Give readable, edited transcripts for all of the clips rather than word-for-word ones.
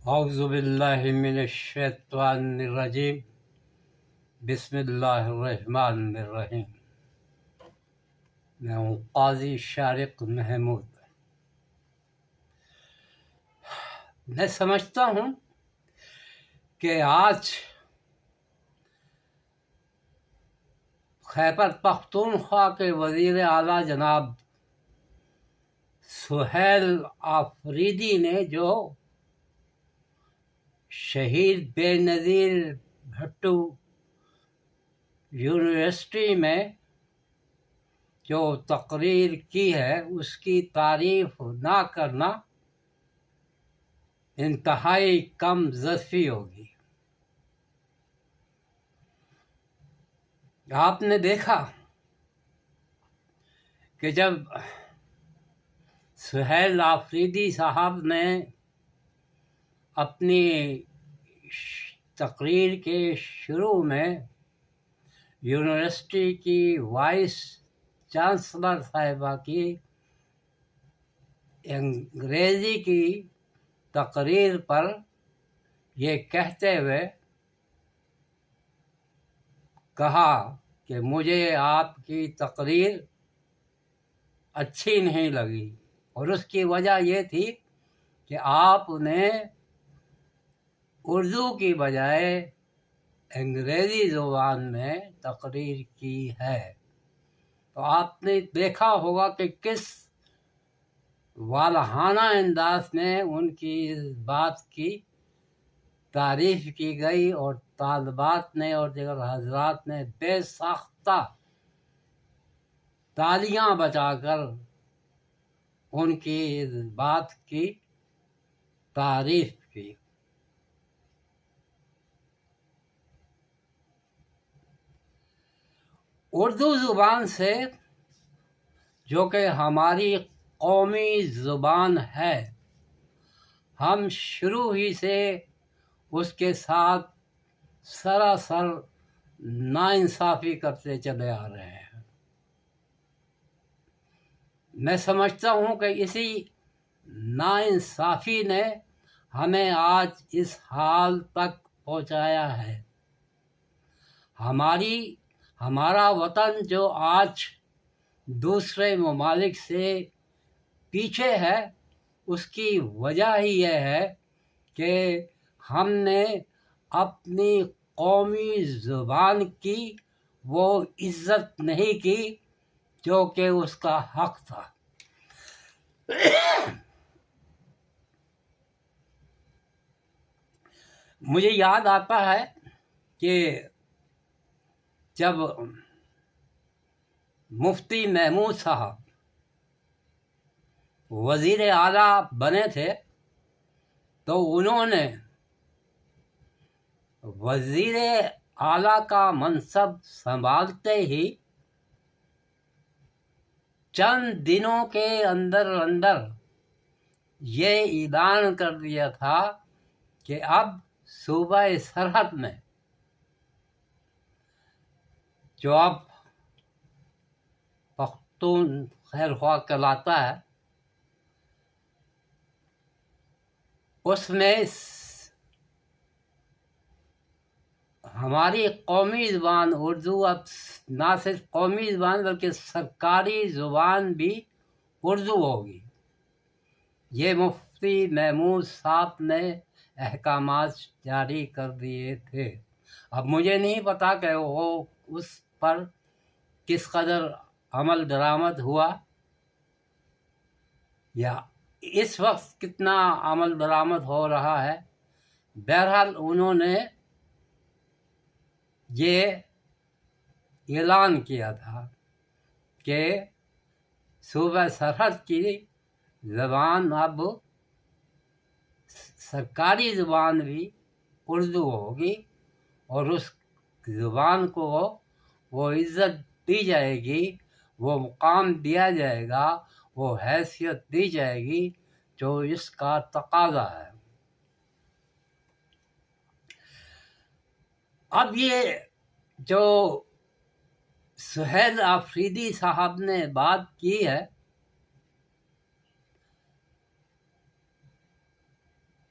اعوذ باللہ من الشیطان الرجیم بسم اللہ الرحمن الرحیم۔ میں ہوں قاضی شارق محمود۔ میں سمجھتا ہوں کہ آج خیبر پختونخوا کے وزیر اعلیٰ جناب سہیل آفریدی نے جو شہید بے نظیر بھٹو یونیورسٹی میں جو تقریر کی ہے اس کی تعریف نہ کرنا انتہائی کم ظرفی ہوگی۔ آپ نے دیکھا کہ جب سہیل آفریدی صاحب نے اپنی تقریر کے شروع میں یونیورسٹی کی وائس چانسلر صاحبہ کی انگریزی کی تقریر پر یہ کہتے ہوئے کہا کہ مجھے آپ کی تقریر اچھی نہیں لگی، اور اس کی وجہ یہ تھی کہ آپ نے اردو کی بجائے انگریزی زبان میں تقریر کی ہے۔ تو آپ نے دیکھا ہوگا کہ کس والہانہ انداز میں ان کی اس بات کی تعریف کی گئی، اور طالبات نے اور دیگر حضرات نے بے ساختہ تالیاں بجا کر ان کی اس بات کی تعریف کی۔ اردو زبان سے، جو کہ ہماری قومی زبان ہے، ہم شروع ہی سے اس کے ساتھ سراسر ناانصافی کرتے چلے آ رہے ہیں۔ میں سمجھتا ہوں کہ اسی ناانصافی نے ہمیں آج اس حال تک پہنچایا ہے۔ ہمارا وطن جو آج دوسرے ممالک سے پیچھے ہے، اس کی وجہ ہی یہ ہے کہ ہم نے اپنی قومی زبان کی وہ عزت نہیں کی جو کہ اس کا حق تھا۔ مجھے یاد آتا ہے کہ جب مفتی محمود صاحب وزیر اعلیٰ بنے تھے تو انہوں نے وزیر اعلیٰ کا منصب سنبھالتے ہی چند دنوں کے اندر یہ اعلان کر دیا تھا کہ اب صوبہ سرحد میں، جو اب پختونخوا کہلاتا ہے، اس میں ہماری قومی زبان اردو اب نہ صرف قومی زبان بلکہ سرکاری زبان بھی اردو ہوگی۔ یہ مفتی محمود صاحب نے احکامات جاری کر دیے تھے۔ اب مجھے نہیں پتا کہ وہ اس پر کس قدر عمل درآمد ہوا یا اس وقت کتنا عمل درآمد ہو رہا ہے۔ بہرحال انہوں نے یہ اعلان کیا تھا کہ صوبہ سرحد کی زبان اب سرکاری زبان بھی اردو ہوگی، اور اس زبان کو وہ عزت دی جائے گی، وہ مقام دیا جائے گا، وہ حیثیت دی جائے گی جو اس کا تقاضا ہے۔ اب یہ جو سہیل آفریدی صاحب نے بات کی ہے،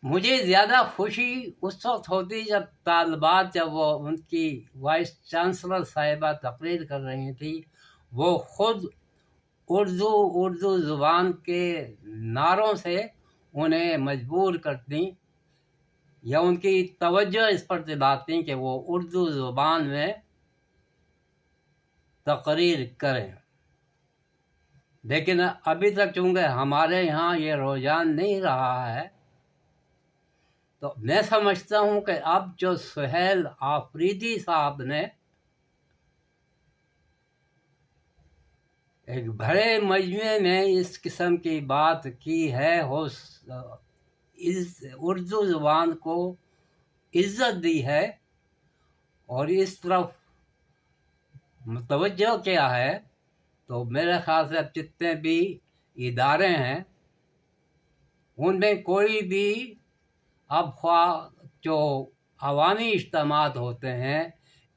مجھے زیادہ خوشی اس وقت ہوتی جب طالبات، جب وہ ان کی وائس چانسلر صاحبہ تقریر کر رہی تھیں، وہ خود اردو زبان کے نعروں سے انہیں مجبور کرتی یا ان کی توجہ اس پر دلاتی کہ وہ اردو زبان میں تقریر کریں. لیکن ابھی تک چونکہ ہمارے یہاں یہ رجحان نہیں رہا ہے، تو میں سمجھتا ہوں کہ اب جو سہیل آفریدی صاحب نے ایک بڑے مجمع میں اس قسم کی بات کی ہے، اس اردو زبان کو عزت دی ہے اور اس طرف متوجہ کیا ہے، تو میرے خیال سے اب جتنے بھی ادارے ہیں ان میں کوئی بھی اب خواہ جو عوامی اجتماعات ہوتے ہیں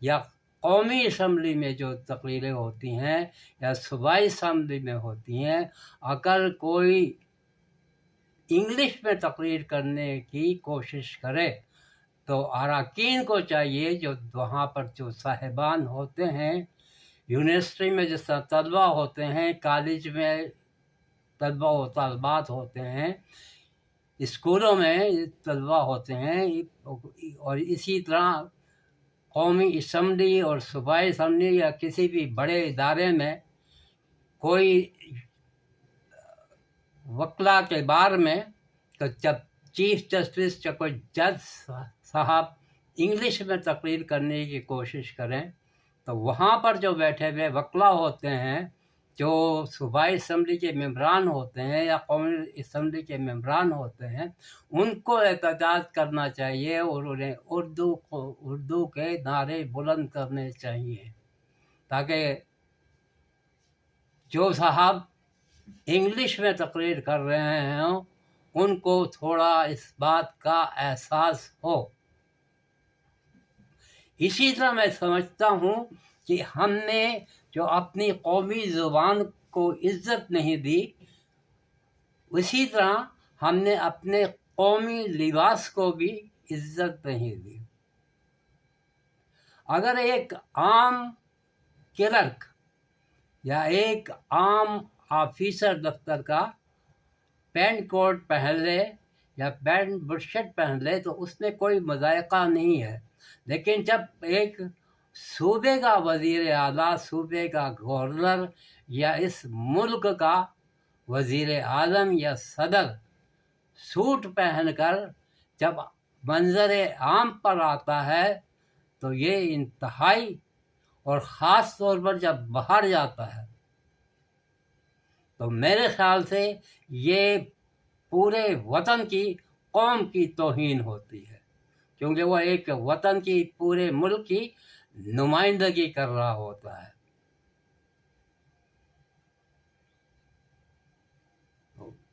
یا قومی اسمبلی میں جو تقریریں ہوتی ہیں یا صوبائی اسمبلی میں ہوتی ہیں، اگر کوئی انگلش میں تقریر کرنے کی کوشش کرے تو اراکین کو چاہیے، جو وہاں پر جو صاحبان ہوتے ہیں، یونیورسٹی میں جس طرح طلبہ ہوتے ہیں، کالج میں طلبہ و طالبات ہوتے ہیں، اسکولوں میں طلبہ ہوتے ہیں، اور اسی طرح قومی اسمبلی اور صوبائی اسمبلی یا کسی بھی بڑے ادارے میں کوئی وکلا کے بار میں جب چیف جسٹس یا کوئی جج صاحب انگلش میں تقریر کرنے کی کوشش کریں تو وہاں پر جو بیٹھے ہوئے وکلا ہوتے ہیں، جو صوبائی اسمبلی کے ممبران ہوتے ہیں یا قومی اسمبلی کے ممبران ہوتے ہیں، ان کو احتجاج کرنا چاہیے اور انہیں اردو کے نعرے بلند کرنے چاہیے، تاکہ جو صاحب انگلش میں تقریر کر رہے ہیں ان کو تھوڑا اس بات کا احساس ہو. اسی طرح میں سمجھتا ہوں کہ ہم نے جو اپنی قومی زبان کو عزت نہیں دی، اسی طرح ہم نے اپنے قومی لباس کو بھی عزت نہیں دی. اگر ایک عام کلرک یا ایک عام آفیسر دفتر کا پینٹ کوٹ پہن لے یا پینٹ بشرٹ پہن لے تو اس میں کوئی مذائقہ نہیں ہے، لیکن جب ایک صوبے کا وزیر اعلیٰ، صوبے کا گورنر یا اس ملک کا وزیر اعظم یا صدر سوٹ پہن کر جب منظر عام پر آتا ہے تو یہ انتہائی، اور خاص طور پر جب باہر جاتا ہے تو میرے خیال سے یہ پورے وطن کی، قوم کی توہین ہوتی ہے، کیونکہ وہ ایک وطن کی، پورے ملک کی نمائندگی کر رہا ہوتا ہے.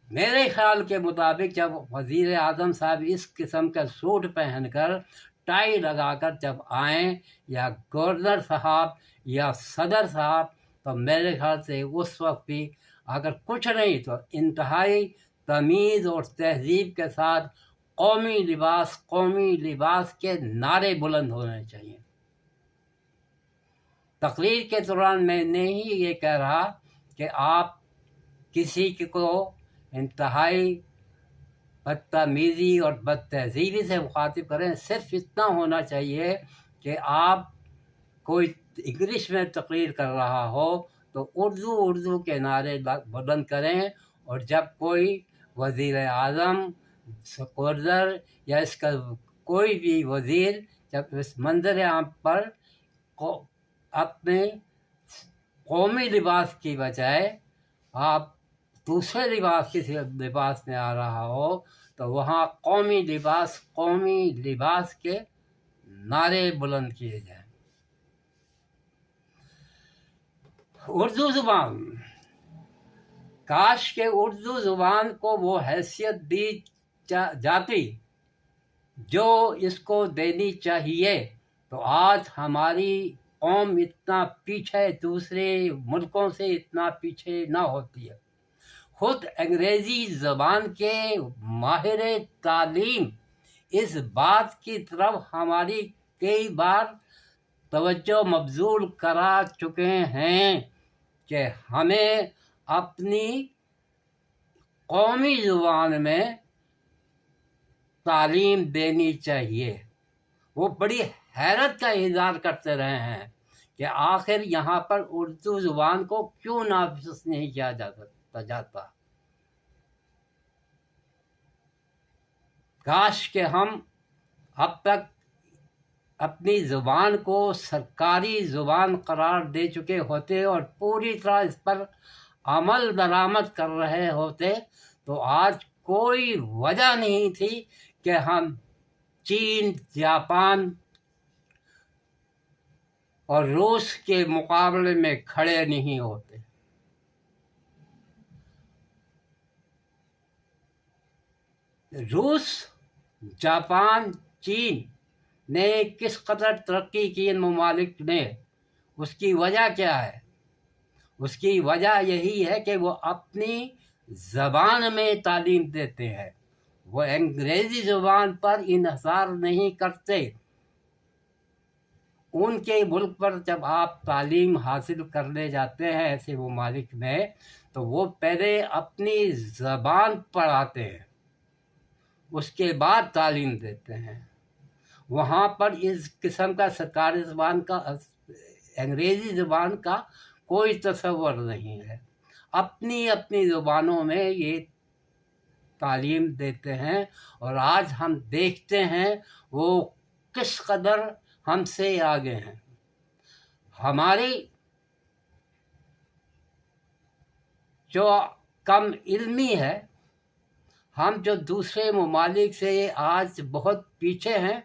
میرے خیال کے مطابق جب وزیر اعظم صاحب اس قسم کا سوٹ پہن کر، ٹائی لگا کر جب آئیں، یا گورنر صاحب یا صدر صاحب، تو میرے خیال سے اس وقت بھی اگر کچھ نہیں تو انتہائی تمیز اور تہذیب کے ساتھ قومی لباس کے نعرے بلند ہونے چاہیے. تقریر کے دوران میں نہیں یہ کہہ رہا کہ آپ کسی کو انتہائی بدتمیزی اور بدتہذیبی سے مخاطب کریں. صرف اتنا ہونا چاہیے کہ آپ کوئی انگلش میں تقریر کر رہا ہو تو اردو کے نعرے بلند کریں، اور جب کوئی وزیر اعظم، گورنر یا اس کا کوئی بھی وزیر جب اس منظر عام پر اپنے قومی لباس کی بجائے آپ دوسرے کسی لباس میں آ رہا ہو تو وہاں قومی لباس کے نعرے بلند کیے جائیں. اردو زبان، کاش کہ اردو زبان کو وہ حیثیت دی جاتی جو اس کو دینی چاہیے، تو آج ہماری قوم اتنا پیچھے، دوسرے ملکوں سے اتنا پیچھے نہ ہوتی ہے. خود انگریزی زبان کے ماہر تعلیم اس بات کی طرف ہماری کئی بار توجہ مبذول کرا چکے ہیں کہ ہمیں اپنی قومی زبان میں تعلیم دینی چاہیے۔ وہ بڑی حیرت کا اظہار کرتے رہے ہیں کہ آخر یہاں پر اردو زبان کو کیوں نافذ نہیں کیا جاتا۔ کاش کہ ہم اب تک اپنی زبان کو سرکاری زبان قرار دے چکے ہوتے اور پوری طرح اس پر عمل درآمد کر رہے ہوتے تو آج کوئی وجہ نہیں تھی کہ ہم چین، جاپان اور روس کے مقابلے میں کھڑے نہیں ہوتے۔ روس، جاپان، چین نے کس قدر ترقی کی ان ممالک نے، اس کی وجہ کیا ہے؟ اس کی وجہ یہی ہے کہ وہ اپنی زبان میں تعلیم دیتے ہیں، وہ انگریزی زبان پر انحصار نہیں کرتے۔ ان کے ملک پر جب آپ تعلیم حاصل کرنے جاتے ہیں ایسے ممالک میں تو وہ پہلے اپنی زبان پڑھاتے ہیں، اس کے بعد تعلیم دیتے ہیں۔ وہاں پر اس قسم کا سرکاری زبان کا، انگریزی زبان کا کوئی تصور نہیں ہے۔ اپنی اپنی زبانوں میں یہ تعلیم دیتے ہیں اور آج ہم دیکھتے ہیں وہ کس قدر ہم سے آگے ہیں۔ ہماری جو کم علمی ہے، ہم جو دوسرے ممالک سے آج بہت پیچھے ہیں،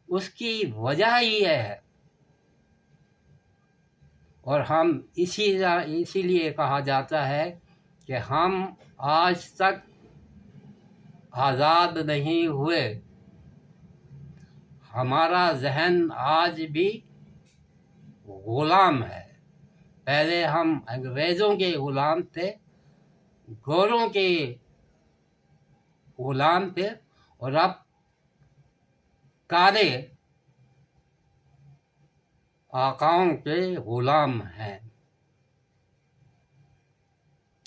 اس کی وجہ یہ ہے، اور ہم اسی لیے کہا جاتا ہے کہ ہم آج تک آزاد نہیں ہوئے۔ ہمارا ذہن آج بھی غلام ہے۔ پہلے ہم انگریزوں کے غلام تھے، گوروں کے غلام تھے، اور اب کالے آقاؤں کے غلام ہیں۔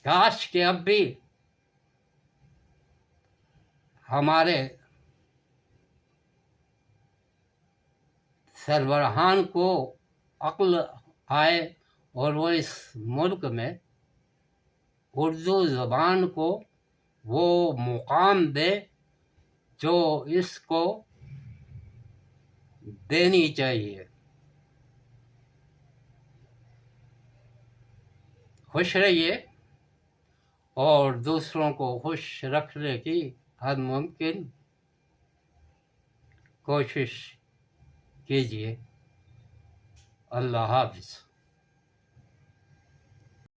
کاش کہ اب بھی ہمارے سربراہان کو عقل آئے اور وہ اس ملک میں اردو زبان کو وہ مقام دے جو اس کو دینی چاہیے۔ خوش رہیے اور دوسروں کو خوش رکھنے کی ہر ممکن کوشش کیجیے۔ اللہ حافظ۔